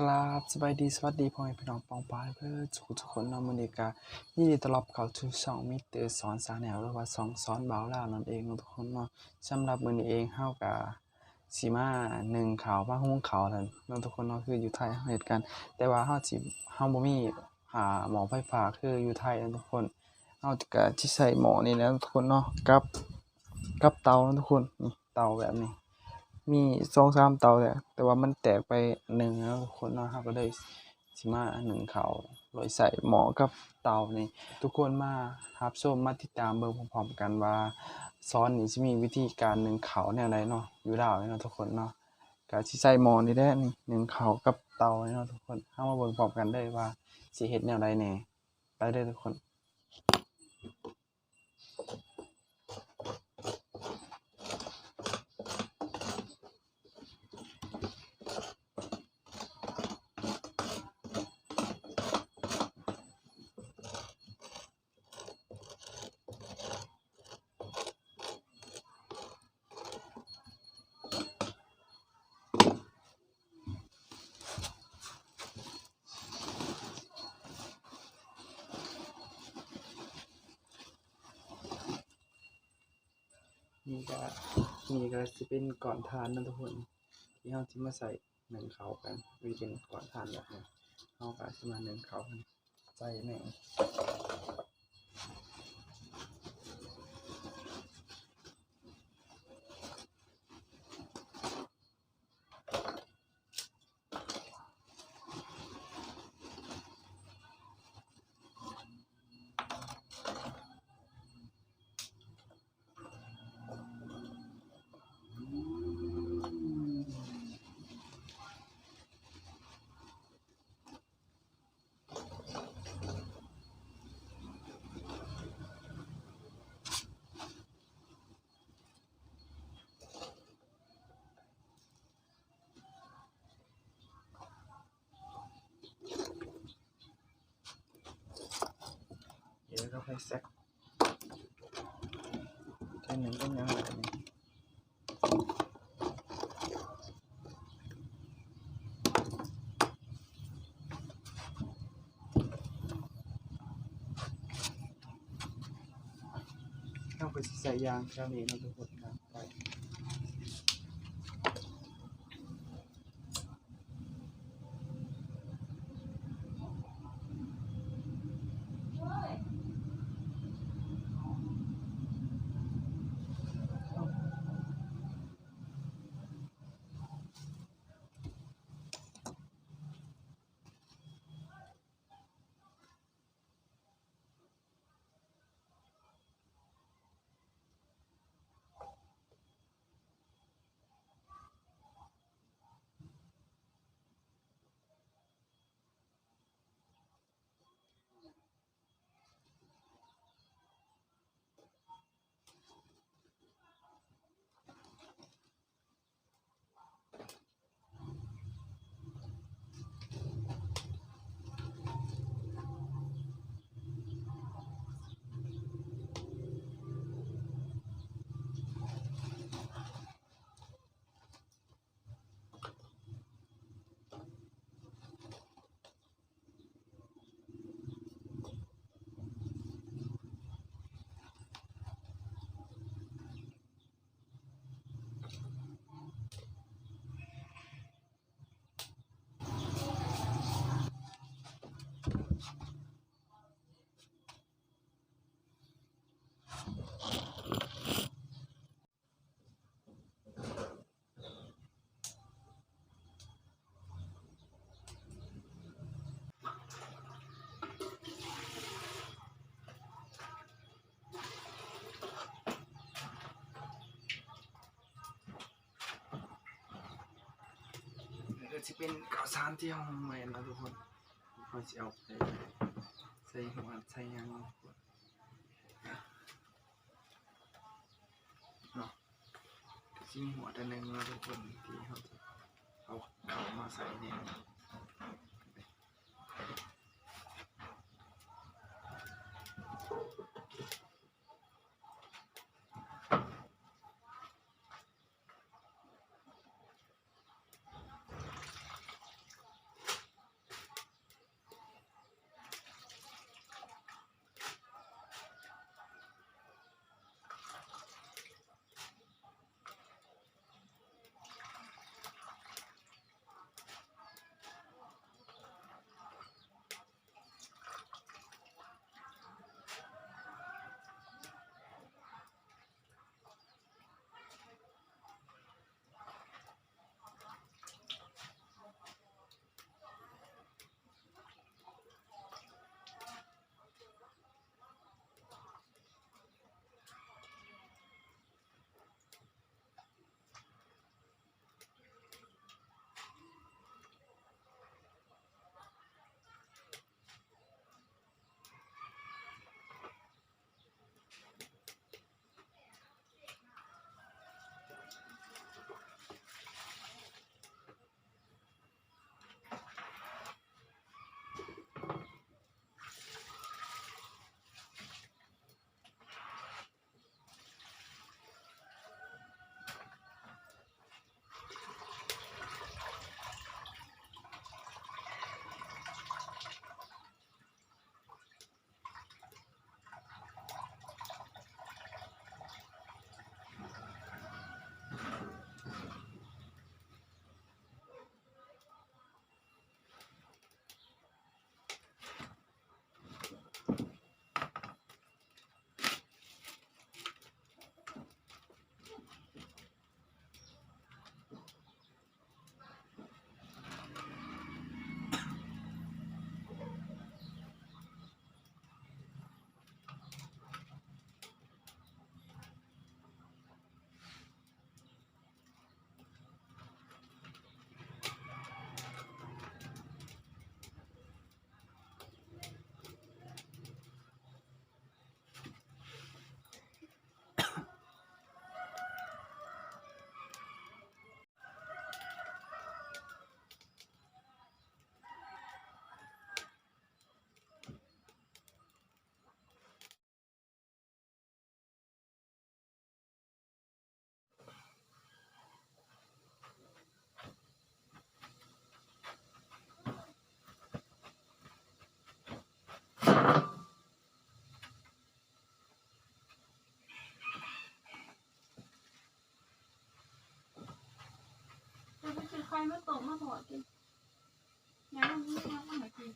กราบสบายดีสวัสดีพ่อแม่พี่น้องปองปายเพื่อทุกคนเนาะมื้อนี้ก็ยินดีต้อนรับเข้าสู่ช่องมิสเตอร์สอนชาแนลหรือว่าช่องสอนบ่าวลาวนั่นเองเนาะทุกคนเนาะสำหรับมื้อนี้เองเฮาก็สิมานึ่งข้าวมาหุงข้าวนั่นเนาะทุกคนเนาะคืออยู่ไทยเฮาเฮ็ดกันแต่ว่าเฮาบ่มีหม้อไฟฟ้าคืออยู่ไทยเนาะทุกคนเฮาก็สิใช้หม้อนี่แหละทุกคนเนาะกับเตาเนาะทุกคนนี่เตาแบบนี้ มี2-3เตาแหละแต่ว่ามันแตกไปอันหนึ่งแล้วทุกคนเนาะเราก็เลยสิมานึ่งข้าวโดยใส่หม้อกับเตานี่ทุกคนมารับชมมาติดตามเบิ่งพร้อมๆกันว่าสอนนี่สิมีวิธีการนึ่งข้าวแนวใดเนาะอยู่ลาวนี่เนาะทุกคนเนาะก็สิใส่หม้อนี่แหละนี่นึ่งข้าวกับเตานี่เนาะทุกคนเฮามาเบิ่งพร้อมกันเลยว่าสิเฮ็ดแนวใดแหน่ไปเด้อทุกคนนี่ก็สิเป็นก่อนทานเนาะทุกคนที่เฮาสิมาใส่นึ่งข้าวกันเป็นก่อนทานแบบนี้เฮาก็สิมานึ่งข้าวกันใส่แหน่ เดี๋ยวเราไปแซกแค่หนึ่งก็ยังแบบนี้ต้องไปใส่ยางแค่นี้นะทุกคนนะไปก็จะเป็นข้าวสารที่ห้องใหม่นะทุกคนเขาจะเอาไปใส่หัวใส่ยางเนาะชิ้นหัวแต่หนึ่งนะทุกคนที่เขาจะเอาเข้ามาใส่เนี่ย พอกินน้ำมันน้ำมันหากิน